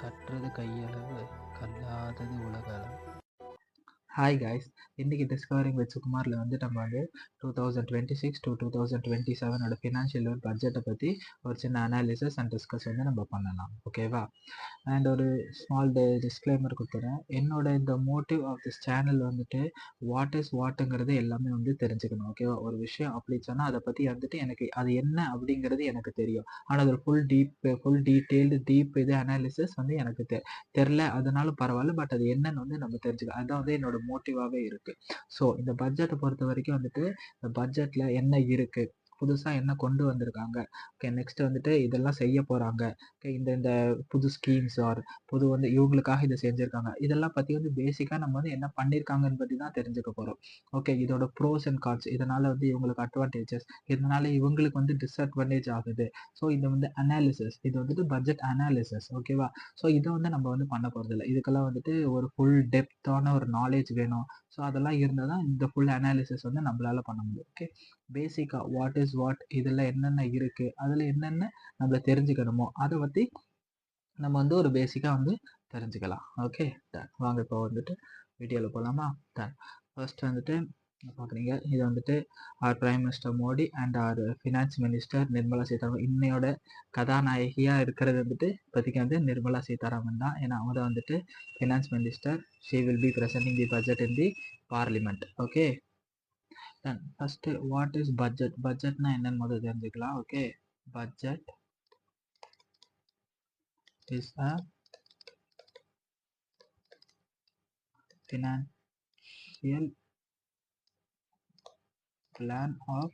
கற்றது கையளவு, கல்லாதது உலகளவு. Hi guys, இன்றைக்கி discovering with சுகுமாரில் வந்து நம்ம வந்து 2026 to 2027 ஃபினான்ஷியல் இயர் பட்ஜெட்டை பற்றி ஒரு சின்ன அனாலிசிஸ் அண்ட் டிஸ்கஸ் வந்து நம்ம பண்ணலாம், ஓகேவா? அண்ட் ஒரு ஸ்மால் டிஸ்க்ளைமர் கொடுத்துறேன். என்னோட இந்த மோட்டிவ் ஆஃப் திஸ் சேனல் வந்துட்டு வாட்டுங்கிறது எல்லாமே வந்து தெரிஞ்சுக்கணும், ஓகேவா? ஒரு விஷயம் அப்படி சொன்னால் அதை பற்றி வந்துட்டு எனக்கு அது என்ன அப்படிங்கிறது எனக்கு தெரியும், ஆனால் அது ஃபுல் டீட்டெயில்டு இது அனாலிசிஸ் வந்து எனக்கு தெரில, அதனாலும் பரவாயில்ல. பட் அது என்னன்னு வந்து நம்ம தெரிஞ்சுக்கலாம். அதுதான் வந்து என்னோட மோட்டிவாகவே இருக்குது. ஸோ இந்த பட்ஜெட்டை பொறுத்த வரைக்கும் வந்துட்டு இந்த பட்ஜெட்டில் என்ன இருக்குது, புதுசாக என்ன கொண்டு வந்திருக்காங்க, ஓகே, நெக்ஸ்ட் வந்துட்டு இதெல்லாம் செய்ய போகிறாங்க, ஓகே, இந்த புது ஸ்கீம்ஸ் ஆர் புது வந்து இவங்களுக்காக இதை செஞ்சுருக்காங்க, இதெல்லாம் பற்றி வந்து பேசிக்காக நம்ம வந்து என்ன பண்ணியிருக்காங்கன்னு பற்றி தான் தெரிஞ்சுக்க போகிறோம். ஓகே, இதோட ப்ரோஸ் அண்ட் கான்ஸ், இதனால் வந்து இவங்களுக்கு அட்வான்டேஜஸ், இதனால இவங்களுக்கு வந்து டிஸ்அட்வான்டேஜ் ஆகுது. ஸோ இது வந்து அனாலிசிஸ், இது வந்துட்டு பட்ஜெட் அனாலிசிஸ், ஓகேவா? ஸோ இதை வந்து நம்ம வந்து பண்ண போகிறதில்ல. இதுக்கெல்லாம் வந்துட்டு ஒரு ஃபுல் டெப்த்தான ஒரு நாலேஜ் வேணும். ஸோ அதெல்லாம் இருந்தால் தான் இந்த ஃபுல் அனாலிசிஸ் வந்து நம்மளால் பண்ண முடியும். ஓகே, பேசிக்காக வாட் இஸ் வாட், இதில் என்னென்ன இருக்குது, அதில் என்னென்ன நம்ம தெரிஞ்சுக்கணுமோ அதை பற்றி நம்ம வந்து ஒரு பேசிக்காக வந்து தெரிஞ்சுக்கலாம். ஓகே, வாங்க இப்போ வந்துட்டு வீடியோவில் போகலாமா? ஃபர்ஸ்ட் வந்துட்டு பார்க்குறீங்க, இது வந்துட்டு our prime minister Modi and our finance minister Nirmala Sitharaman. இன்னையோட கதாநாயகியாக இருக்கிறது வந்துட்டு இப்போதைக்கு வந்து நிர்மலா சீதாராமன் தான். ஏன்னா அவங்க தான் வந்துட்டு finance minister. She will be presenting the budget in the parliament. Okay, first what is budget? பட்ஜெட்னா என்னன்னு முதல்ல தெரிஞ்சுக்கலாம். Okay, budget is a financial plan of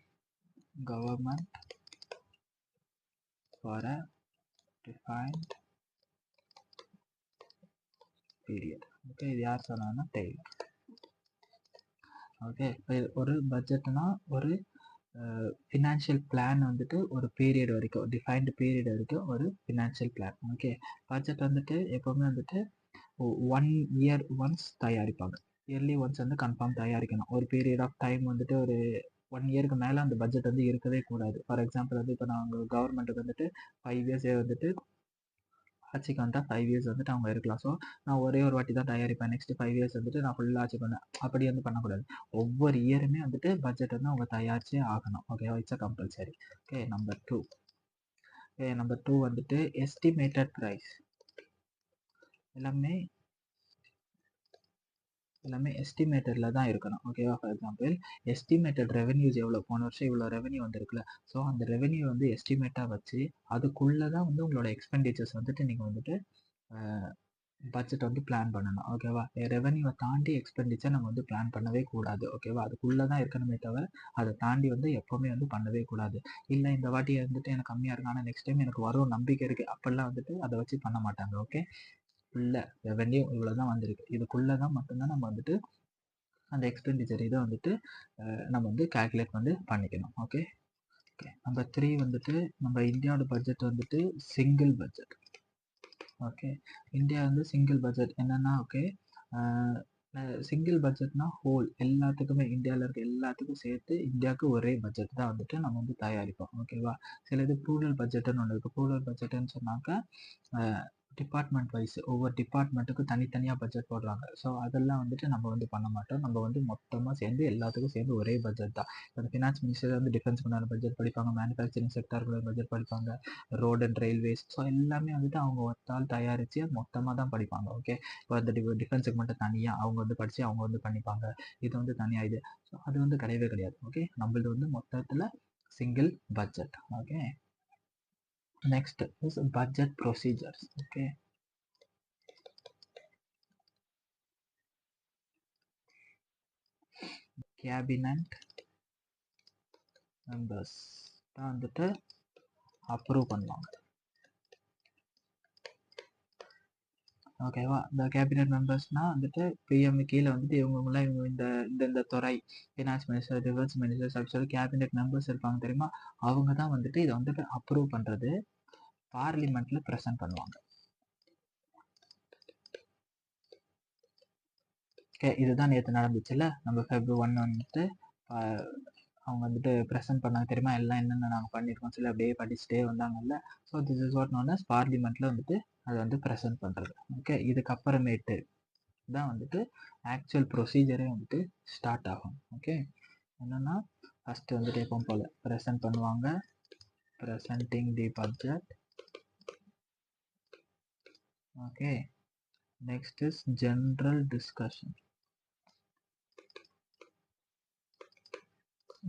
government for a defined period. Okay, இது யார் சொன்னாங்கன்னா டெய்லர். ஓகே, ஒரு பட்ஜெட்னா ஒரு financial plan வந்துட்டு ஒரு பீரியட் வரைக்கும், டிஃபைன்டு பீரியட் வரைக்கும் ஒரு ஃபினான்ஷியல் பிளான். ஓகே, பட்ஜெட் வந்துட்டு எப்போவுமே வந்துட்டு 1 year ஒன்ஸ் தயாரிப்பாங்க. இயர்லி ஒன்ஸ் வந்து கன்ஃபார்ம் தயாரிக்கணும். ஒரு பீரியட் ஆஃப் டைம் வந்துட்டு ஒரு 1 இயருக்கு மேலே அந்த பட்ஜெட் வந்து இருக்கவே கூடாது. ஃபார் எக்ஸாம்பிள் வந்து இப்போ நாங்கள் கவர்மெண்ட்டுக்கு வந்துட்டு 5 இயர்ஸே வந்துட்டு ஆட்சிக்கு வந்துட்டா 5 இயர்ஸ் வந்துட்டு அவங்க இருக்கலாம். ஸோ நான் ஒரே ஒரு வாட்டி தான் தயாரிப்பேன், நெக்ஸ்ட் 5 இயர்ஸ் வந்துட்டு நான் ஃபுல்லாக ஆட்சி பண்ணேன், அப்படி வந்து பண்ணக்கூடாது. ஒவ்வொரு இயருமே வந்துட்டு பட்ஜெட் வந்து அவங்க தயாரிச்சே ஆகணும். Okay, it's compulsory. Okay, number 2 வந்துட்டு எஸ்டிமேட்டட் ப்ரைஸ். எல்லாமே எஸ்டிமேட்டடில் தான் இருக்கணும். ஓகேவா? ஃபார் எக்ஸாம்பிள் எஸ்டிமேட்டட் ரெவென்யூஸ் எவ்வளோ, போன வருஷம் இவ்வளோ ரெவென்யூ வந்திருக்குல்ல, ஸோ அந்த ரெவென்யூ வந்து எஸ்டிமேட்டாக வச்சு அதுக்குள்ளே தான் வந்து உங்களோட எக்ஸ்பெண்டிச்சர்ஸ் வந்துட்டு நீங்கள் வந்துட்டு பட்ஜெட் வந்து பிளான் பண்ணணும். ஓகேவா? ரெவென்யூவை தாண்டி எக்ஸ்பெண்டிச்சர் நம்ம வந்து பிளான் பண்ணவே கூடாது. ஓகேவா? அதுக்குள்ளே தான் இருக்கணுமே தவிர அதை தாண்டி வந்து எப்போவுமே வந்து பண்ணவே கூடாது. இல்லை இந்த வாட்டி வந்துட்டு எனக்கு கம்மியாக இருக்கு, ஆனால் நெக்ஸ்ட் டைம் எனக்கு வரும் நம்பிக்கை இருக்குது, அப்படிலாம் வந்துட்டு அதை வச்சு பண்ண மாட்டாங்க. ஓகே, ஃபுல்லாக ரெவென்யூ இவ்வளோ தான் வந்திருக்கு, இதுக்குள்ளே தான் மட்டும்தான் நம்ம வந்துட்டு அந்த எக்ஸ்பெண்டிச்சர் இதை வந்துட்டு நம்ம வந்து கால்குலேட் வந்து பண்ணிக்கணும். ஓகே, நம்பர் 3 வந்துட்டு நம்ம இந்தியாவோட பட்ஜெட் வந்துட்டு சிங்கிள் பட்ஜெட். ஓகே, இந்தியா வந்து சிங்கிள் பட்ஜெட் என்னன்னா, ஓகே, சிங்கிள் பட்ஜெட்னா ஹோல் எல்லாத்துக்குமே, இந்தியாவில் இருக்க எல்லாத்துக்கும் சேர்த்து இந்தியாவுக்கு ஒரே பட்ஜெட் தான் வந்துட்டு நம்ம வந்து தயாரிப்போம். ஓகேவா? சில இது ப்ளூரல் பட்ஜெட்டுன்னு ஒன்று இருக்குது. ப்ளூரல் பட்ஜெட்டுன்னு சொன்னாக்க டிபார்ட்மெண்ட் வைஸ் ஒவ்வொரு டிபார்ட்மெண்ட்டுக்கும் தனித்தனியாக பட்ஜெட் போடுறாங்க. ஸோ அதெல்லாம் வந்துட்டு நம்ம வந்து பண்ண மாட்டோம். நம்ம வந்து மொத்தமாக சேர்ந்து எல்லாத்துக்கும் சேர்ந்து ஒரே பட்ஜெட் தான். இப்போ ஃபினான்ஸ் மினிஸ்டர் வந்து டிஃபென்ஸ்க்கு உண்டான பட்ஜெட் படிப்பாங்க, மேனுஃபேக்சரிங் செக்டாருக்கு பட்ஜெட் படிப்பாங்க, ரோடு அண்ட் ரயில்வேஸ், ஸோ எல்லாமே வந்துட்டு அவங்க ஒருத்தால் தயாரித்து மொத்தமாக தான் படிப்பாங்க. ஓகே, இப்போ அந்த டிஃபென்ஸுக்கு மட்டும் தனியாக அவங்க வந்து படித்து அவங்க வந்து பண்ணிப்பாங்க, இது வந்து தனியாக இது. ஸோ அது வந்து கிடையவே கிடையாது. ஓகே, நம்மளது வந்து மொத்தத்தில் single budget. Okay, next is budget procedures. Okay, cabinet members தான் வந்துட்டு அப்ரூவ் பண்ணுவாங்க. ஓகேவா? இந்த கேபினெட் மெம்பர்ஸ்னால் வந்துட்டு பிஎம் கீழே வந்துட்டு இவங்களாம் இவங்க இந்த துறை, ஃபினான்ஸ் மினிஸ்டர், டிஃபென்ஸ் மினிஸ்டர், சொல்லி கேபினெட் மெம்பர்ஸ் இருப்பாங்க தெரியுமா, அவங்க தான் வந்துட்டு இதை வந்துட்டு அப்ரூவ் பண்ணுறது, பார்லிமெண்ட்டில் ப்ரெசென்ட் பண்ணுவாங்க. ஓகே, இதுதான் நேற்று நடந்துச்சுல்ல, நம்ம Feb 1 வந்துட்டு அவங்க வந்துட்டு ப்ரெசென்ட் பண்ணாங்க தெரியுமா, எல்லாம் என்னென்ன நாங்கள் பண்ணியிருக்கோம் சொல்லி அப்படியே படிச்சுட்டே வந்தாங்கல்ல. So this is what known as பார்லிமெண்ட்டில் வந்துட்டு அதை வந்து ப்ரெசென்ட் பண்ணுறது. ஓகே, இதுக்கப்புறமேட்டு தான் வந்துட்டு ஆக்சுவல் ப்ரொசீஜரே வந்துட்டு ஸ்டார்ட் ஆகும். ஓகே, என்னென்னா ஃபஸ்ட்டு வந்துட்டு எப்பவும் போல் ப்ரெசென்ட் பண்ணுவாங்க, presenting the budget. Okay, next is general discussion.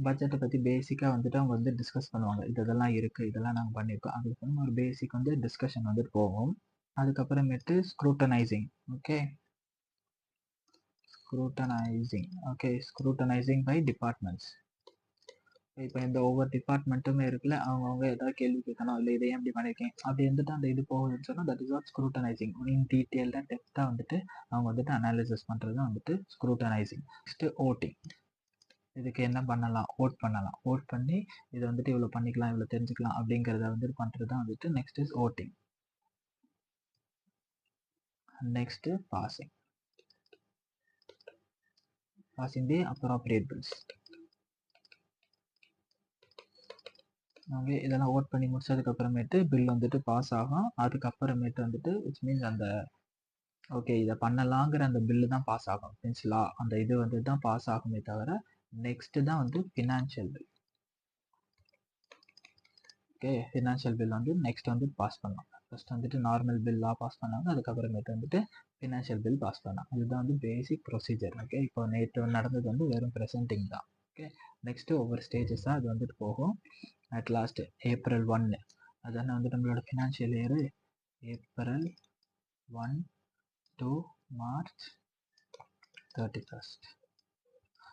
பட்ஜெட்டை பற்றி பேசிக்காக வந்துட்டு அவங்க வந்து டிஸ்கஸ் பண்ணுவாங்க, இதெல்லாம் இருக்குது, இதெல்லாம் நாங்கள் பண்ணியிருக்கோம். அதுக்கு ஒரு பேசிக் வந்து டிஸ்கஷன் வந்துட்டு போகும். அதுக்கப்புறமேட்டு scrutinising. Okay, scrutinising by departments. இப்போ இந்த ஒவ்வொரு டிபார்ட்மெண்ட்டுமே இருக்குல்ல, அவங்கவுங்க ஏதாவது கேள்வி கேட்கணும், இல்லை இதை ஏன் இப்படி பண்ணியிருக்கேன் அப்படி வந்துட்டு அந்த இது போகுதுன்னு சொன்னால் தட் இஸ் வாட் ஸ்க்ரூட்டனைசிங். இன் டீட்டெயில்டாக டெப்த்தாக வந்துட்டு அவங்க வந்துட்டு அனாலிசிஸ் பண்ணுறது தான் வந்துட்டு ஸ்க்ரூட்டனைசிங். Next voting. இதுக்கு என்ன பண்ணலாம், ஓட் பண்ணலாம். ஓட் பண்ணி இதை வந்துட்டு இவ்வளோ பண்ணிக்கலாம், இவ்வளோ தெரிஞ்சுக்கலாம் அப்படிங்கிறத வந்துட்டு பண்ணுறது தான் வந்துட்டு next is voting. Next passing the appropriate bills. Okay, இதெல்லாம் ஓட் பண்ணி முடிச்சதுக்கு அப்புறமேட்டு பில் வந்துட்டு பாஸ் ஆகும். அதுக்கப்புறமேட்டு வந்துட்டு விச் மீன்ஸ் அந்த ஓகே இதை பண்ணலாங்கிற அந்த பில்லு தான் பாஸ் ஆகும், மீன்ஸ் லா அந்த இது வந்து தான் பாஸ் ஆகுமே தவிர நெக்ஸ்ட்டு தான் வந்து financial bill. Okay, financial bill வந்து நெக்ஸ்ட் வந்து பாஸ் பண்ணுவாங்க. ஃபர்ஸ்ட் வந்துட்டு நார்மல் பில்லாக பாஸ் பண்ணாங்க, அதுக்கப்புறமேட்டு வந்துட்டு ஃபினான்ஷியல் பில் பாஸ் பண்ணாங்க. இதுதான் வந்து பேசிக் ப்ரொசீஜர். ஓகே, இப்போ நேற்று நடந்தது வந்து வெறும் ப்ரெசென்டிங் தான். ஓகே, நெக்ஸ்ட்டு ஒவ்வொரு ஸ்டேஜஸாக அது வந்துட்டு போகும். அட் லாஸ்ட் April 1 அதான வந்துட்டு நம்மளோட financial year April 1 to March 31st.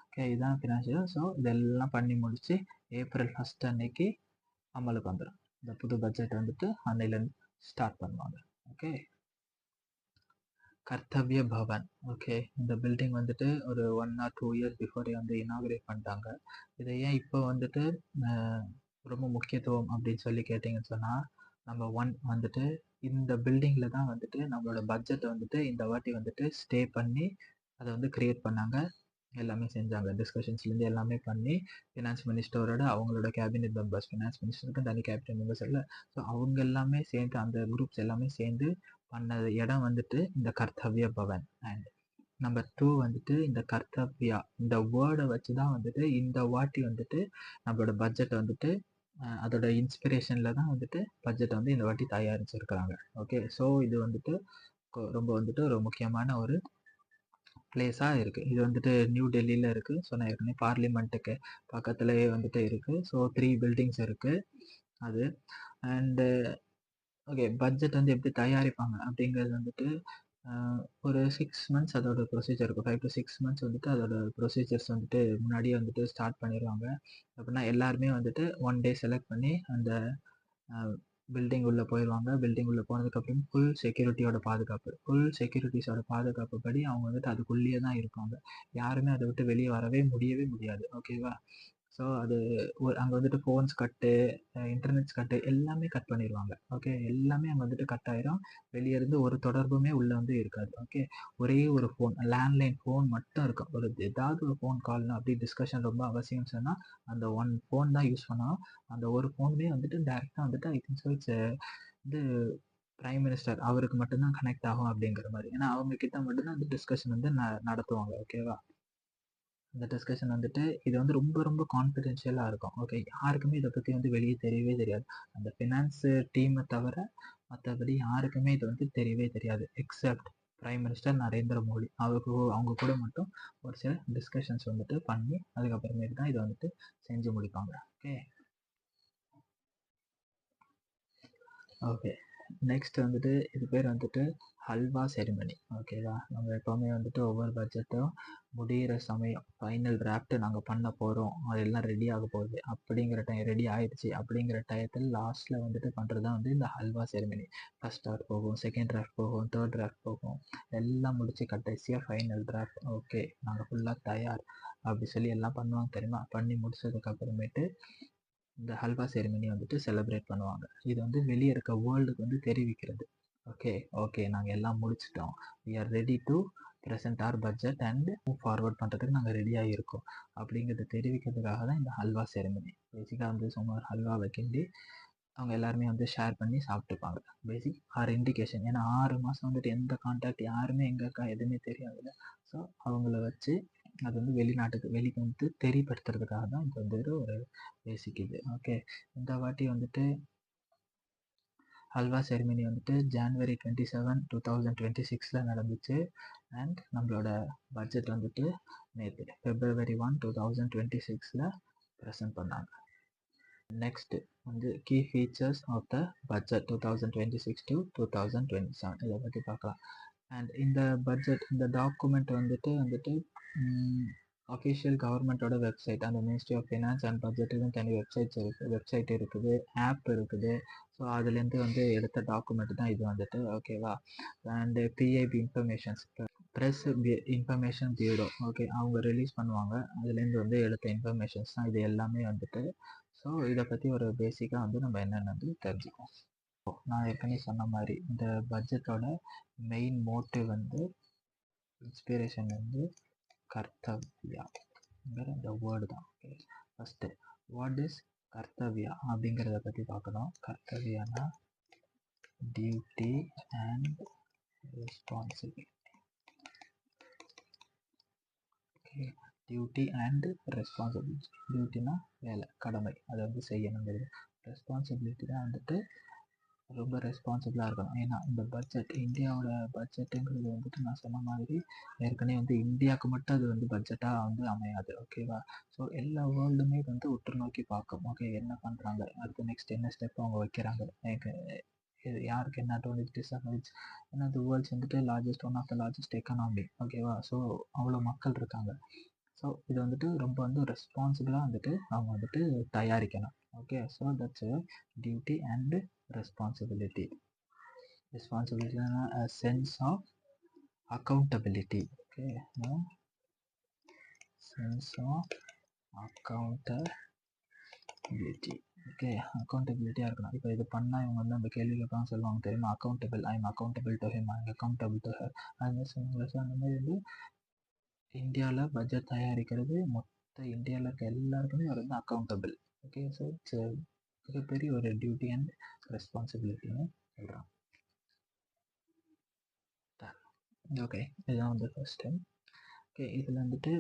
Okay, இதுதான் ஃபினான்ஷியல். ஸோ இதெல்லாம் பண்ணி முடிச்சு April 1 அன்னைக்கு அமலுக்கு வந்துடும். இந்த புது பட்ஜெட் வந்துட்டு அன்னையிலேருந்து ஸ்டார்ட் பண்ணுவாங்க. ஓகே, கர்த்தவ்ய பவன். ஓகே, இந்த பில்டிங் வந்துட்டு ஒரு 1 or 2 இயர்ஸ் பிஃபோரே வந்து இனாகுரேட் பண்ணிட்டாங்க. இதை ஏன் இப்போ வந்துட்டு ரொம்ப முக்கியத்துவம் அப்படின்னு சொல்லி கேட்டிங்கன்னு சொன்னால், நம்ம வந்துட்டு இந்த பில்டிங்கில் தான் வந்துட்டு நம்மளோட பட்ஜெட்டை வந்துட்டு இந்த வாட்டி வந்துட்டு ஸ்டே பண்ணி அதை வந்து க்ரியேட் பண்ணாங்க, எல்லாமே செஞ்சாங்க. டிஸ்கஷன்ஸ்லேருந்து எல்லாமே பண்ணி ஃபினான்ஸ் மினிஸ்டரோட அவங்களோட கேபினெட் மெம்பர்ஸ், ஃபினான்ஸ் மினிஸ்டருக்கு தனி கேபினெட் மெம்பர்ஸ் இல்லை, ஸோ அவங்க எல்லாமே சேர்ந்து அந்த குரூப்ஸ் எல்லாமே சேர்ந்து பண்ண இடம் வந்துட்டு இந்த கர்த்தவ்ய பவன். அண்ட் நம்பர் 2 வந்துட்டு இந்த கர்த்தவ்யா இந்த வேர்டை வச்சு தான் வந்துட்டு இந்த வாட்டி வந்துட்டு நம்மளோட பட்ஜெட்டை வந்துட்டு அதோட இன்ஸ்பிரேஷனில் தான் வந்துட்டு பட்ஜெட்டை வந்து இந்த வாட்டி தயாரிச்சிருக்கிறாங்க. ஓகே, ஸோ இது வந்துட்டு ரொம்ப வந்துட்டு ஒரு முக்கியமான ஒரு பிளேஸாக இருக்குது. இது வந்துட்டு நியூ டெல்லியில் இருக்குது. ஸோ நான் ஏற்கனவே பார்லிமெண்ட்டுக்கு பக்கத்துலேயே வந்துட்டு இருக்குது. ஸோ 3 பில்டிங்ஸ் இருக்குது அது. அண்டு ஓகே, பட்ஜெட் வந்து எப்படி தயாரிப்பாங்க அப்படிங்கிறது வந்துட்டு ஒரு 6 மந்த்ஸ் அதோட ப்ரொசீஜர் இருக்கும். 5 to 6 மந்த்ஸ் வந்துட்டு அதோட ப்ரொசீஜர்ஸ் வந்துட்டு முன்னாடியே வந்துட்டு ஸ்டார்ட் பண்ணிடுவாங்க. அப்படின்னா எல்லாருமே வந்துட்டு 1 டே செலக்ட் பண்ணி அந்த பில்டிங் உள்ளே போயிடுவாங்க. பில்டிங் உள்ளே போனதுக்கப்புறம் ஃபுல் செக்யூரிட்டிஸோட பாதுகாப்பு படி அவங்க வந்துட்டு அதுக்குள்ளேயே தான் இருப்பாங்க. யாருமே அதை விட்டு வெளியே வரவே முடியவே முடியாது. ஓகேவா? ஸோ அது அங்கே வந்துட்டு ஃபோன்ஸ் கட்டு, இன்டர்நெட்ஸ் கட்டு எல்லாமே கட் பண்ணிடுவாங்க. ஓகே, எல்லாமே அங்கே வந்துட்டு கட் ஆயிரும். வெளியே இருந்து ஒரு தொடர்புமே உள்ளே வந்து இருக்காது. ஓகே, ஒரே ஒரு ஃபோன், லேண்ட்லைன் ஃபோன் மட்டும் இருக்கும். ஒரு ஏதாவது ஒரு ஃபோன் கால்னா அப்படி டிஸ்கஷன் ரொம்ப அவசியம் சொன்னால் அந்த ஒன் ஃபோன் தான் யூஸ் பண்ணோம். அந்த ஒரு ஃபோனுமே வந்துட்டு டேரெக்டாக வந்துட்டு ஐ திங்க் ஸோ இட்ஸ் இது பிரைம் மினிஸ்டர் அவருக்கு மட்டும்தான் கனெக்ட் ஆகும் அப்படிங்கிற மாதிரி. ஏன்னா அவங்க கிட்ட மட்டும்தான் அந்த டிஸ்கஷன் வந்து நடத்துவாங்க. ஓகேவா? இந்த டிஸ்கஷன் வந்துட்டு இது வந்து ரொம்ப ரொம்ப கான்ஃபிடென்ஷியலாக இருக்கும். ஓகே, யாருக்குமே இதை பற்றி வந்து வெளியே தெரியவே தெரியாது. அந்த ஃபினான்ஸ் டீமை தவிர மற்றபடி யாருக்குமே இது வந்து தெரியவே தெரியாது, accept prime minister Narendra Modi. அவங்க கூட மட்டும் ஒரு சில டிஸ்கஷன்ஸ் வந்துட்டு பண்ணி அதுக்கப்புறமேட்டு தான் இதை வந்துட்டு செஞ்சு முடிப்பாங்க. ஓகே ஓகே நெக்ஸ்ட் வந்துட்டு இது பேர் வந்துட்டு ஹல்வா செரிமனி. ஓகேவா? நம்ம எப்போவுமே வந்துட்டு ஒவ்வொரு பட்ஜெட்டும் முடிகிற சமயம் ஃபைனல் டிராஃப்ட் நாங்கள் பண்ண போகிறோம், அதெல்லாம் ரெடி ஆக போகுது அப்படிங்கிற ரெடி ஆயிடுச்சு அப்படிங்கிற டயத்தில் லாஸ்ட்டில் வந்துட்டு பண்ணுறது தான் வந்து இந்த ஹல்வா செரிமனி. ஃபர்ஸ்ட் டிராஃப்ட் போகும், செகண்ட் டிராஃப்ட் போகும், தேர்ட் டிராஃப்ட் போகும், எல்லாம் முடிச்சு கடைசியாக ஃபைனல் டிராஃப்ட். ஓகே, நாங்கள் ஃபுல்லாக தயார் அப்படி சொல்லி எல்லாம் பண்ணுவாங்க தெரியுமா? பண்ணி முடிச்சதுக்கப்புறமேட்டு இந்த ஹல்வா செரிமனி வந்துட்டு செலிப்ரேட் பண்ணுவாங்க. இது வந்து வெளியே இருக்க வேர்ல்டுக்கு வந்து தெரிவிக்கிறது. ஓகே நாங்கள் எல்லாம் முடிச்சிட்டோம், we are ready to present our budget and move forward பண்ணுறதுக்கு நாங்கள் ரெடியாக இருக்கோம் அப்படிங்கிறத தெரிவிக்கிறதுக்காக தான் இந்த ஹல்வா செரிமனி. பேசிக்காக வந்து சும்மா ஒரு ஹல்வாவை கிண்டி அவங்க எல்லாருமே வந்து ஷேர் பண்ணி சாப்பிட்டுப்பாங்க. பேசிக் ஆர் இண்டிகேஷன். ஏன்னா 6 மாதம் வந்துட்டு எந்த கான்டாக்ட் யாருமே எங்கே இருக்கா எதுவுமே தெரியாதுல்ல. ஸோ அவங்கள வச்சு அது வந்து வெளிக்கு வந்து தெரியப்படுத்துறதுக்காக தான் இது வந்து ஒரு பேசிக் இது. ஓகே, இந்த வாட்டி வந்துட்டு ஹல்வா செரிமனி வந்துட்டு January 27, 2026 நடந்துச்சு. அண்ட் நம்மளோட பட்ஜெட் வந்துட்டு நேற்று February 1, 2026 ப்ரெசென்ட் பண்ணாங்க. நெக்ஸ்ட் வந்து key features of the budget 2026 to 2027 இதை பற்றி பார்க்கலாம். அண்ட் இந்த பட்ஜெட் இந்த டாக்குமெண்ட் வந்துட்டு அஃபிஷியல் கவர்மெண்ட்டோட வெப்சைட், அந்த மினிஸ்ட்ரி ஆஃப் ஃபினான்ஸ் அண்ட் பட்ஜெட்டுன்னு தனி வெப்சைட் இருக்குது, ஆப் இருக்குது. ஸோ அதுலேருந்து வந்து எடுத்த டாக்குமெண்ட் தான் இது வந்துட்டு. ஓகேவா. And PIB informations, press information bureau, okay, அவங்க ரிலீஸ் பண்ணுவாங்க. அதுலேருந்து வந்து எடுத்த இன்ஃபர்மேஷன்ஸ் தான் இது எல்லாமே வந்துட்டு. ஸோ இதை பற்றி ஒரு பேசிக்காக வந்து நம்ம என்னென்னு வந்து தெரிஞ்சுக்கோம். நான் ஏற்கனவே சொன்ன மாதிரி இந்த பட்ஜெட்டோட மெயின் மோட்டிவ் வந்து இன்ஸ்பிரேஷன் வந்து கர்த்தவ்யாங்கிற இந்த வேர்டு தான். Okay, first what is Kartavya அப்படிங்கிறத பற்றி பார்க்கணும். கர்த்தவ்யானா duty and responsibility. Okay, duty and responsibility. டியூட்டினா வேலை, கடமை, அதை வந்து செய்யணுங்கிறது. ரெஸ்பான்சிபிலிட்டி தான் வந்துட்டு ரொம்ப ரெஸ்பான்சிபிளாக இருக்கணும். ஏன்னா இந்த பட்ஜெட், இந்தியாவோட பட்ஜெட்டுங்கிறது வந்துட்டு நான் சொன்ன மாதிரி ஏற்கனவே வந்து இந்தியாவுக்கு மட்டும் அது வந்து பட்ஜெட்டாக வந்து அமையாது. ஓகேவா. ஸோ எல்லா வேர்ல்டுமே வந்து உற்று நோக்கி பார்க்கும். ஓகே, என்ன பண்ணுறாங்க, அடுத்து நெக்ஸ்ட் என்ன ஸ்டெப் அவங்க வைக்கிறாங்க, யாருக்கு என்ன அட்வான்டேஜ் டிஸ்அட்வான்டேஜ். ஏன்னா இந்த வேர்ல்ட்ஸ் வந்துட்டு one of the largest economy. ஓகேவா. ஸோ அவ்வளோ மக்கள் இருக்காங்க. ஸோ இது வந்துட்டு ரொம்ப வந்து ரெஸ்பான்சிபிளாக வந்துட்டு அவங்க வந்துட்டு தயாரிக்கணும். Okay, so that's duty and responsibility. Responsibility is a sense of accountability. Okay, no sense of accountability. Okay, அக்கௌண்டபிலிட்டியாக இருக்கணும். இப்போ இது பண்ணால் இவங்க வந்து அந்த கேள்வி கேட்பாங்க, சொல்லுவாங்க தெரியுமா, accountable, I am accountable to him, I am accountable to her. அது மாதிரி சொல்லுவாங்க. ஸோ அந்த மாதிரி வந்து இந்தியாவில் பட்ஜெட் தயாரிக்கிறது மொத்த இந்தியாவில் இருக்க எல்லாருக்குமே அவர் வந்து அக்கௌண்டபிள். ஓகே, ஸோ இட்ஸ் மிகப்பெரிய ஒரு டியூட்டி அண்ட் ரெஸ்பான்சிபிலிட்டின்னு சொல்கிறான். ஓகே, இதுதான் வந்து ஃபர்ஸ்ட் டைம். ஓகே, இதில் வந்துட்டு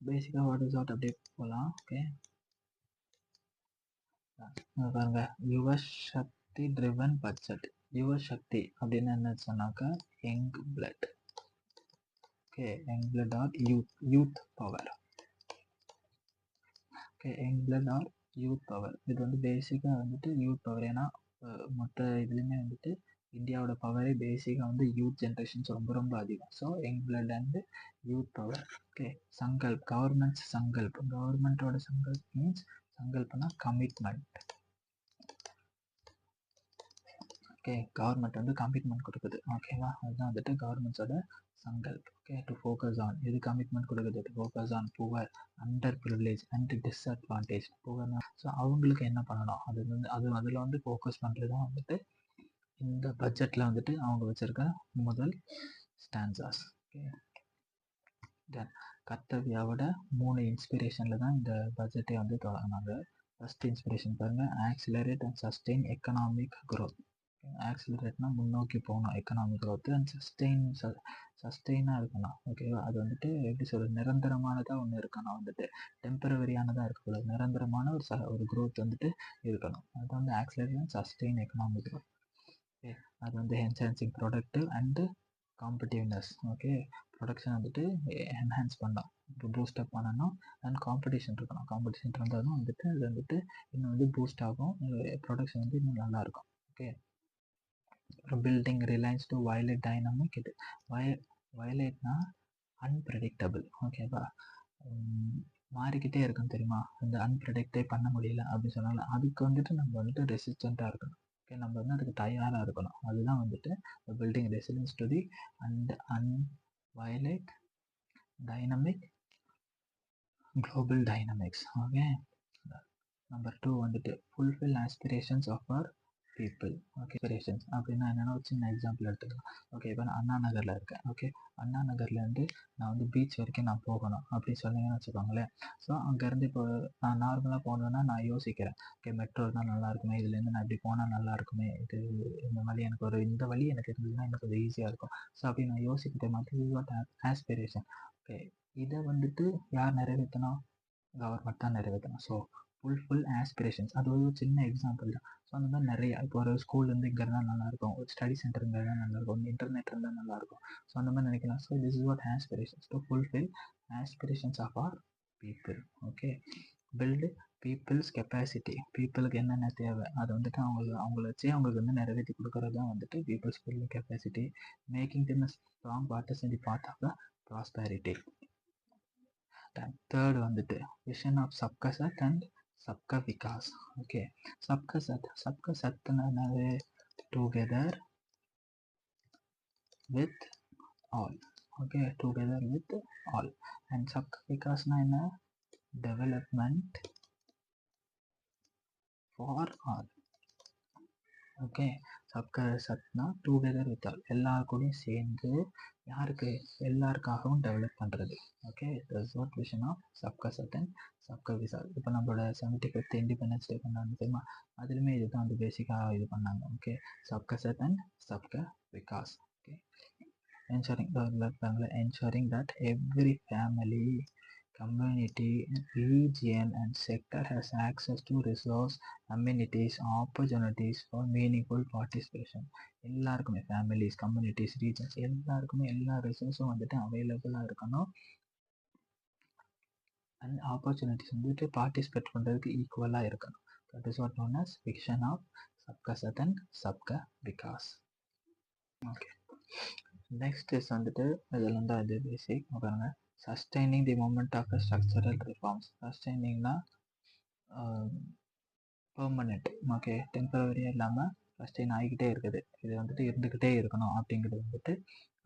பேசிக்காக வாட் இஸ் அவுட் அப்படியே போகலாம். ஓகே, பாருங்க, யுவ சக்தி ட்ரிவன் பட்ஜெட். யுவ சக்தி அப்படின்னு என்ன சொன்னாக்கா young blood. Okay, young blood or youth power. Okay, young blood or youth power. இது வந்து பேசிக்காக வந்துட்டு யூத் பவர். ஏன்னா மொத்த இதுலேயுமே வந்துட்டு இந்தியாவோட பவரே பேசிக்காக வந்து யூத் ஜென்ரேஷன்ஸ் ரொம்ப ரொம்ப அதிகம். So young blood and youth power. Okay, Sankalp, government's Sankalp. கவர்மெண்ட்டோட சங்கல்ப் மீன்ஸ் சங்கல்ப்னா கமிட்மெண்ட். ஓகே, கவர்மெண்ட் வந்து கமிட்மெண்ட் கொடுக்குது. ஓகேவா, அதுதான் வந்துட்டு கவர்மெண்ட்ஸோட Sankalp. Okay, to focus on, இது கமிட்மெண்ட் கொடுக்குது, to focus on poor, under privilege and disadvantage. புவர்னா ஸோ அவங்களுக்கு என்ன பண்ணணும், அது வந்து அதில் வந்து ஃபோக்கஸ் பண்ணுறது தான் வந்துட்டு இந்த பட்ஜெட்டில் வந்துட்டு அவங்க வச்சுருக்க முதல் ஸ்டான்சாஸ். ஓகே, தென் கர்த்தவ்யாவோட 3 இன்ஸ்பிரேஷனில் தான் இந்த பட்ஜெட்டை வந்து தொடங்கினாங்க. ஃபர்ஸ்ட் இன்ஸ்பிரேஷன் பாருங்கள், accelerate and sustain economic growth. ஆக்சிலரேட்னா முன்னோக்கி போகணும் எக்கனாமிக் க்ரோத், அண்ட் சஸ்டெயினாக இருக்கணும். ஓகேவா, அது வந்துட்டு எப்படி சொல்கிறது, நிரந்தரமானதாக ஒன்று இருக்கணும். வந்துட்டு டெம்பரவரியானதாக இருக்கக்கூடாது, நிரந்தரமான ஒரு க்ரோத் வந்துட்டு இருக்கணும். அது வந்து accelerate and sustain economic growth. Okay, அது வந்து enhancing productive and competitiveness. Okay, production வந்துட்டு என்ஹான்ஸ் பண்ணணும், பூஸ்டப் பண்ணணும். அண்ட் காம்படிஷன் இருக்கணும். காம்படிஷன் இருந்தால் தான் வந்துட்டு அது வந்துட்டு இன்னும் வந்து பூஸ்ட் ஆகும், ப்ரொடக்ஷன் வந்து இன்னும் நல்லாயிருக்கும். ஓகே, அப்புறம் building Reliance to violate dynamic. இது வயலேட்னா அன்பிரடிக்டபிள். ஓகேவா, மாறிக்கிட்டே இருக்கும் தெரியுமா, இந்த அன்பிரடிக்டே பண்ண முடியல அப்படின்னு சொன்னால அதுக்கு வந்துட்டு நம்ம வந்துட்டு ரெசிஸ்டண்ட்டாக இருக்கணும். ஓகே, நம்ம வந்து அதுக்கு தயாராக இருக்கணும். அதுதான் வந்துட்டு building resilience to the volatile dynamic global dynamics. Okay, number 2 வந்துட்டு fulfil aspirations of our people. Okay, aspirations அப்படின்னா என்னென்னா ஒரு சின்ன எக்ஸாம்பிள் எடுத்துக்கலாம். ஓகே, இப்போ நான் அண்ணா நகரில் இருக்கேன். ஓகே, அண்ணா நகர்லேருந்து நான் வந்து பீச் வரைக்கும் நான் போகணும் அப்படி சொன்னீங்கன்னு வச்சுக்கோங்களேன். ஸோ அங்கேருந்து இப்போ நான் நார்மலாக போகணுன்னா நான் யோசிக்கிறேன். ஓகே, மெட்ரோ இருந்தால் நல்லா இருக்குமே, இதுலேருந்து நான் இப்படி போனால் நல்லா இருக்குமே, இந்த வழி எனக்கு இந்த வழி எனக்கு இருந்ததுன்னா எனக்கு கொஞ்சம் ஈஸியாக இருக்கும். ஸோ அப்படி நான் யோசிக்கிற மாதிரி வாட் ஆஸ்பிரேஷன். ஓகே, இதை வந்துட்டு யார் நிறைவேற்றணும்? கவர்மெண்ட் தான் நிறைவேற்றணும். ஸோ ஃபுல் ஆஸ்பிரேஷன்ஸ் அது ஒரு சின்ன எக்ஸாம்பிள் தான். ஸோ அந்த மாதிரி நிறைய இப்போ ஒரு ஸ்கூல்லேருந்து இங்கே இருந்தால் நல்லாயிருக்கும், ஒரு ஸ்டடி சென்டர் இங்கே இருந்தால் நல்லாயிருக்கும், இன்டர்நெட் இருந்தால் நல்லாயிருக்கும். ஸோ அந்த மாதிரி நினைக்கலாம். So this is what aspirations to fulfil aspirations of our people. Okay, build people's capacity. பீப்புளுக்கு என்னென்ன தேவை அதை வந்துட்டு அவங்கள வச்சு அவங்களுக்கு வந்து நிறைவேற்றி கொடுக்குறது தான் வந்துட்டு people's building capacity, making them strong partners in the path of the prosperity. Third வந்துட்டு vision of Sabka Saath and Sabka Vikas. Okay, Sabka சத்னா என்னது? Together with all. Okay, together with all. And Sabka விகாஸ்னா என்ன? Development for all. Okay, Sabka சத்னா டுகெதர் வித் ஆல், எல்லாருக்கூடையும் சேர்ந்து யாருக்கு? எல்லாருக்காகவும் டெவலப் பண்ணுறது. Okay, that's what vision of Sabka Saath and Sabka Vikas. இப்போ நம்மளோட 75th இண்டிபெண்டன்ஸ் டே பண்ணாங்க தெரியுமா? அதுலேயுமே இதுதான் வந்து பேசிக்காக இது பண்ணாங்க. Okay, Sabka Saath and Sabka Vikas. Okay, ensuring that every family, community, region and sector has access to resource, amenities, opportunities for meaningful participation. எல்லாருக்குமே ஃபேமிலிஸ், கம்யூனிட்டிஸ், ரீஜன்ஸ் எல்லாருக்குமே எல்லா ரிசோர்ஸும் வந்துட்டு அவைலபிளாக இருக்கணும். அண்ட் ஆப்பர்ச்சுனிட்டிஸ் வந்துட்டு பார்ட்டிசிபேட் பண்ணுறதுக்கு ஈக்குவலாக இருக்கணும். That is what known as vision of Sabka Saath and Sabka Vikas. Okay, next is வந்துட்டு இதெல்லாம் தான் இது பேசிக். பாருங்க, sustaining the moment of structural reforms. சஸ்டைனிங்னா பெர்மனெண்ட். ஓகே, டெம்பரவரியாக இல்லாமல் சஸ்டெயின் ஆகிக்கிட்டே இருக்குது, இது வந்துட்டு இருந்துக்கிட்டே இருக்கணும் அப்படிங்கிறது வந்துட்டு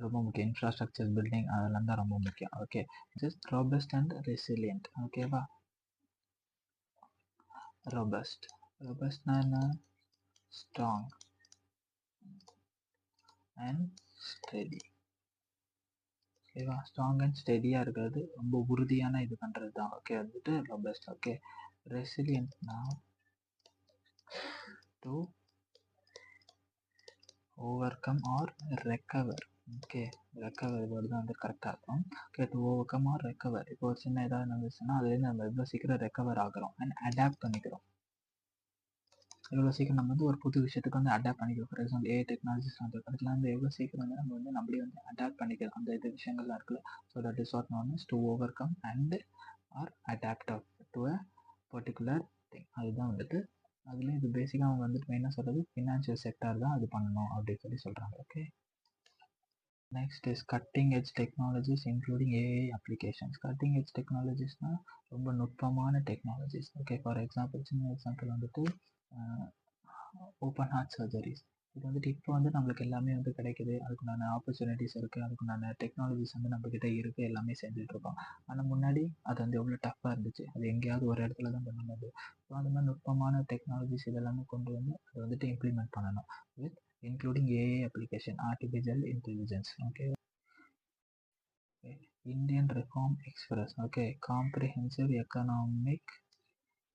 ரொம்ப முக்கியம். இன்ஃப்ராஸ்ட்ரக்சர் பில்டிங் அதெல்லாம் தான் ரொம்ப முக்கியம். Okay, just robust and resilient. ஓகேவா, ரோபஸ்ட்னா என்ன? Strong and steady. ஓகேவா, ஸ்ட்ராங் அண்ட் ஸ்டெடியாக இருக்கிறது, ரொம்ப உறுதியான இது பண்ணுறது தான். ஓகே, வந்துட்டு ரோபஸ்ட். ஓகே, ரெசிலியன்ட்னா to overcome or recover. Okay, recover word தான் வந்து கரெக்டாக இருக்கும். Okay, to overcome or recover. இப்போ ஒரு சின்ன ஏதாவது நடந்துச்சுன்னா அதுலேருந்து நம்ம எவ்வளோ சீக்கிரம் ரெக்கவர் ஆகிறோம் அண்ட் அடாப்ட் பண்ணிக்கிறோம். எவ்வளோ சீக்கிரம் நம்ம வந்து ஒரு புது விஷயத்துக்கு வந்து அடாப்ட் பண்ணிக்கிறோம். ஃபார் எக்ஸாம்பிள் ஏஐ டெக்னாலஜிஸ் வந்து அதுக்கெல்லாம் வந்து எவ்வளோ சீக்கிரம் வந்து நம்ம வந்து நம்மளே வந்து அடாப்ட் பண்ணிக்கிறோம் அந்த இது விஷயங்கள்லாம் இருக்குல்ல. So that is what known as to overcome and or adapt to a particular thing. அதுதான் வந்துட்டு அதுலேயும் இது பேசிக்காக அவங்க வந்துட்டு மெயினாக சொல்கிறது ஃபினான்ஷியல் செக்டார் தான் அது பண்ணணும் அப்படின்னு சொல்கிறாங்க. Okay, next is cutting edge technologies including AI applications. Cutting edge டெக்னாலஜிஸ்னால் ரொம்ப நுட்பமான டெக்னாலஜிஸ். ஓகே, ஃபார் எக்ஸாம்பிள் சின்ன எக்ஸாம்பிள் வந்துட்டு ஓப்பன் ஹார்ட் சர்ஜரிஸ். இது வந்துட்டு இப்போ வந்து நம்மளுக்கு எல்லாமே வந்து கிடைக்குது, அதுக்குண்டான ஆப்பர்ச்சுனிட்டிஸ் இருக்குது, அதுக்குண்டான டெக்னாலஜிஸ் வந்து நம்மக்கிட்ட இருக்குது, எல்லாமே செஞ்சுட்ருக்கோம். ஆனால் முன்னாடி அது வந்து எவ்வளோ டஃப்பாக இருந்துச்சு, அது எங்கேயாவது ஒரு இடத்துல தான் பண்ண முடியும். ஸோ அந்த மாதிரி நுட்பமான டெக்னாலஜிஸ் இதெல்லாமே கொண்டு வந்து அதை வந்துட்டு இம்ப்ளிமெண்ட் பண்ணணும் with including AI application, artificial intelligence. Okay, Indian reform express. Okay, comprehensive economic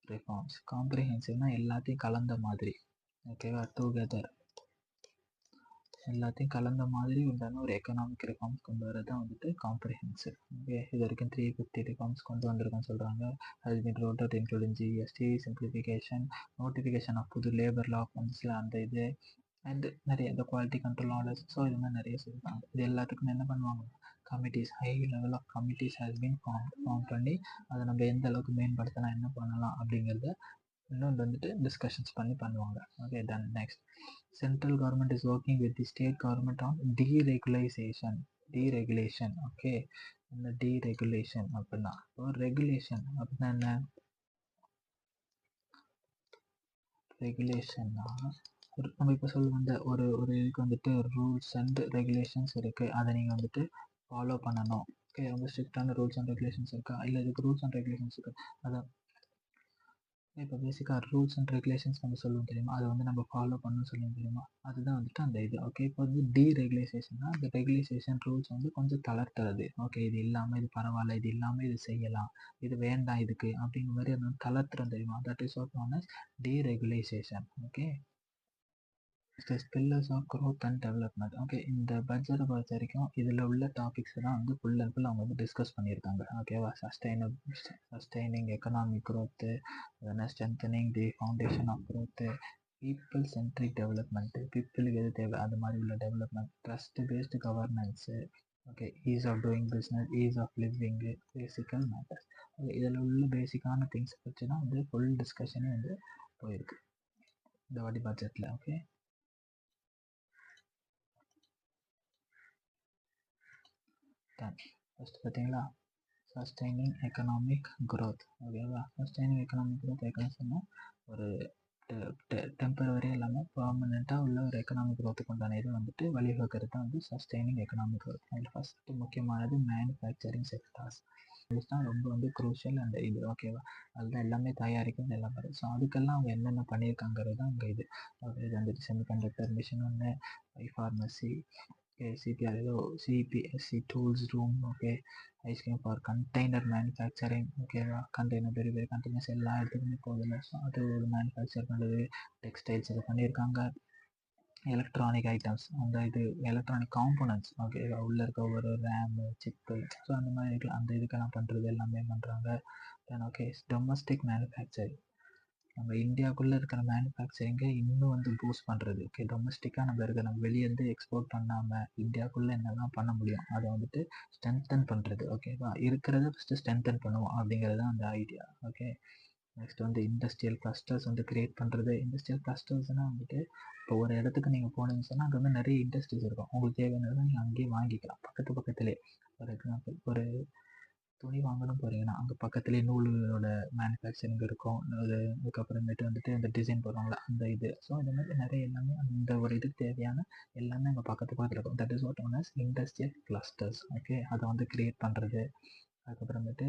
reforms. காம்ப்ரிஹென்சிவ்னா எல்லாத்தையும் கலந்த மாதிரி. ஓகேவா, டுகெதர் எல்லாத்தையும் கலந்த மாதிரி உண்டான ஒரு எக்கனாமிக் ரிஃபார்ம்ஸ் கொண்டு வரது தான் வந்துட்டு காம்ப்ரிஹென்சிவ். ஓகே, இது வரைக்கும் 350 ரிஃபார்ம்ஸ் கொண்டு வந்திருக்கோன்னு சொல்கிறாங்க. Has been rolled out including GST, simplification, notification of புது லேபர் லா ஃபண்ட்ஸில் அந்த இது அண்ட் நிறைய இந்த குவாலிட்டி கண்ட்ரோல் ஆர்டர்ஸ். ஸோ இது மாதிரி நிறைய சொல்லியிருக்காங்க. இது எல்லாத்துக்கும் என்ன பண்ணுவாங்க? Committees, high level of committees has been form பண்ணி அதை நம்ம எந்த அளவுக்கு மேம்படுத்தலாம், என்ன பண்ணலாம் அப்படிங்கிறத இன்னும் வந்துட்டு டிஸ்கஷன்ஸ் பண்ணி பண்ணுவாங்க. Okay, then next central government is working with the state government on deregulation. Okay, இந்த டீரெகுலேஷன் அப்படின்னா ரெகுலேஷன் அப்படின்னா என்ன? ரெகுலேஷன்னா நம்ம இப்போ சொல்லுவோம் ஒரு இதுக்கு வந்துட்டு ரூல்ஸ் அண்ட் ரெகுலேஷன்ஸ் இருக்குது, அதை நீங்கள் வந்துட்டு ஃபாலோ பண்ணணும். ஓகே, ரொம்ப ஸ்ட்ரிக்டான ரூல்ஸ் அண்ட் ரெகுலேஷன்ஸ் இருக்கா? இல்லை இதுக்கு ரூல்ஸ் அண்ட் ரெகுலேஷன்ஸ் இருக்குது, அதை இப்போ பேசிக்காக ரூல்ஸ் அண்ட் ரெகுலேஷன்ஸ் நம்ம சொல்லுவோம் தெரியுமா, அதை வந்து நம்ம ஃபாலோ பண்ணணும்னு சொல்லுவோம் தெரியுமா, அதுதான் வந்துட்டு அந்த இது. ஓகே, இப்போ வந்து டீரெகுலைசேஷன்னா அந்த ரெகுலேஷன் ரூல்ஸ் வந்து கொஞ்சம் தளர்த்துறது. ஓகே, இது இல்லாமல் இது பரவாயில்ல, இது இல்லாமல் இது செய்யலாம், இது வேண்டாம் இதுக்கு அப்படிங்கிற மாதிரி அது வந்து தளர்த்துறோம் தெரியுமா, that is what known as deregulisation. Okay, pillars of growth and development. Okay, இந்த பட்ஜெட்டை பொறுத்த வரைக்கும் இதில் உள்ள டாபிக்ஸ் தான் வந்து ஃபுல் அண்ட் ஃபுல் அவங்க வந்து டிஸ்கஸ் பண்ணியிருக்காங்க. ஓகேவா, sustaining economic growth, strengthening the foundation of growth, people centric development, பீப்புளுக்கு எது தேவை அது மாதிரி உள்ள development, trust based governance, okay, ease of doing business, ease of living, basically matters. Okay, இதில் உள்ள பேசிக்கான திங்ஸ் வச்சு தான் வந்து ஃபுல் டிஸ்கஷனே வந்து போயிருக்கு இந்த வாட்டி பட்ஜெட்டில். ஓகே, ஃபஸ்ட் பார்த்தீங்களா, சஸ்டைனிங் எக்கனாமிக் க்ரோத். ஓகேவா, சஸ்டைனிங் எக்கனாமிக் க்ரோத் ஏற்கனவே சொன்னால் ஒரு டெம்பரவரியாக இல்லாமல் பர்மனெண்ட்டாக உள்ள ஒரு எக்கனாமிக் க்ரோத்துக்கு உண்டான இது வந்துட்டு வழிவகுக்கிறது தான் வந்து சஸ்டைனிங் எக்கனாமிக் க்ரோத். அதில் ஃபஸ்ட்டு முக்கியமானது மேனுஃபேக்சரிங் செக்டார்ஸ். தான் ரொம்ப வந்து குரூஷியல் அந்த இது. ஓகேவா, அதுதான் எல்லாமே தயாரிக்கிறது எல்லாம் வரும். ஸோ அதுக்கெல்லாம் அவங்க என்னென்ன பண்ணியிருக்காங்கிறது தான் அங்கே இது. இது வந்துட்டு செமிகண்டக்டர் மிஷின் ஒன்று, ஃபார்மசி, சிபிஆர் ஏதோ CBSE tools room, okay, ice cream for container manufacturing. ஓகேவா, கண்டெய்னர் பெரிய பெரிய கண்டெய்னர்ஸ் எல்லா இடத்துக்குமே போகுதில்ல, ஸோ அது ஒரு மேனுஃபேக்சர் பண்ணுறது. டெக்ஸ்டைல்ஸ் இது பண்ணியிருக்காங்க. எலக்ட்ரானிக் ஐட்டம்ஸ், அந்த இது எலக்ட்ரானிக் காம்போனன்ட்ஸ், ஓகே, உள்ளே இருக்க ஒரு ரேமு, சிப்பு, ஸோ அந்த மாதிரி இருக்கலாம், அந்த இதுக்கெல்லாம் பண்ணுறது எல்லாமே பண்ணுறாங்க. தென் ஓகே, டொமஸ்டிக் மேனுஃபேக்சரிங், நம்ம இந்தியாவுக்குள்ளே இருக்கிற மேனுஃபேக்சரிங்கை இன்னும் வந்து பூஸ்ட் பண்ணுறது. ஓகே, டொமஸ்டிக்காக நம்ம இருக்கிற நம்ம வெளியேருந்து எக்ஸ்போர்ட் பண்ணாமல் இந்தியாவுக்குள்ளே என்னெல்லாம் பண்ண முடியும் அதை வந்துட்டு ஸ்ட்ரென்தன் பண்ணுறது. ஓகேவா, இருக்கிறத ஃபஸ்ட்டு ஸ்ட்ரென்தன் பண்ணுவோம் அப்படிங்கிறது தான் அந்த ஐடியா. ஓகே, நெக்ஸ்ட் வந்து இண்டஸ்ட்ரியல் கிளஸ்டர்ஸ் வந்து க்ரியேட் பண்ணுறது. இண்டஸ்ட்ரியல் கிளஸ்டர்ஸ்னால் வந்துட்டு இப்போ ஒரு இடத்துக்கு நீங்கள் போனீங்கன்னு சொன்னால் அங்கே வந்து நிறைய இண்டஸ்ட்ரீஸ் இருக்கும், உங்களுக்கு தேவையானதை நீங்கள் அங்கேயே வாங்கிக்கலாம் பக்கத்துலேயே. ஃபார் எக்ஸாம்பிள் ஒரு துணி வாங்கணும் போகிறீங்கன்னா அங்கே பக்கத்துலேயே நூலோட மேனுஃபேக்சரிங் இருக்கும். அதுக்கப்புறமேட்டு வந்துட்டு அந்த டிசைன் போடுவாங்களா அந்த இது. ஸோ இந்த மாதிரி நிறைய எல்லாமே அந்த ஒரு இதுக்கு தேவையான எல்லாமே அங்கே பக்கத்தில் இருக்கும். That is what known as industrial clusters. Okay, அதை வந்து க்ரியேட் பண்ணுறது. அதுக்கப்புறமேட்டு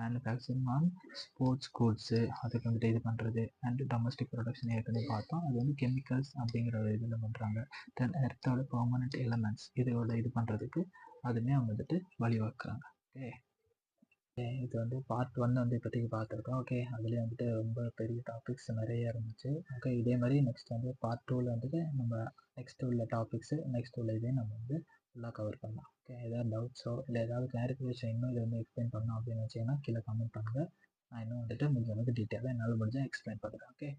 மேனுஃபேக்சரிங் ஆன் ஸ்போர்ட்ஸ் கூட்ஸு, அதுக்கு வந்துட்டு இது பண்ணுறது. அண்ட் டொமஸ்டிக் ப்ரொடக்ஷன் ஏற்கனவே பார்த்தோம், அது வந்து கெமிக்கல்ஸ் அப்படிங்கிற ஒரு இதில் பண்ணுறாங்க. தென் எர்த்தோட பர்மனெண்ட் எலமெண்ட்ஸ் இதோட இது பண்ணுறதுக்கு அதுவுமே அவங்க வந்துட்டு வழிவகுக்கிறாங்க. ஓகே, இது வந்து பார்ட் 1 வந்து இப்போதைக்கு பார்த்துருக்கோம். ஓகே, அதுலேயே வந்துட்டு ரொம்ப பெரிய டாபிக்ஸ் நிறைய இருந்துச்சு. ஓகே, இதே மாதிரி நெக்ஸ்ட் வந்து பார்ட் 2ல் வந்துட்டு நம்ம நெக்ஸ்ட் உள்ள டாபிக்ஸு நெக்ஸ்ட் உள்ள இதே நம்ம வந்து ஃபுல்லாக கவர் பண்ணலாம். ஓகே, ஏதாவது டவுட்ஸோ இல்லை ஏதாவது கிளாரிஃபிகேஷன் இன்னும் இதை வந்து எக்ஸ்பிளைன் பண்ணணும் அப்படின்னு வச்சிங்கன்னா கீழே கமெண்ட் பண்ணுங்கள். நான் இன்னும் வந்துட்டு முடிஞ்ச அளவுக்கு டீட்டெயிலாக என்னால் முடிஞ்சால் எக்ஸ்பிளைன் பண்ணுறேன். ஓகே.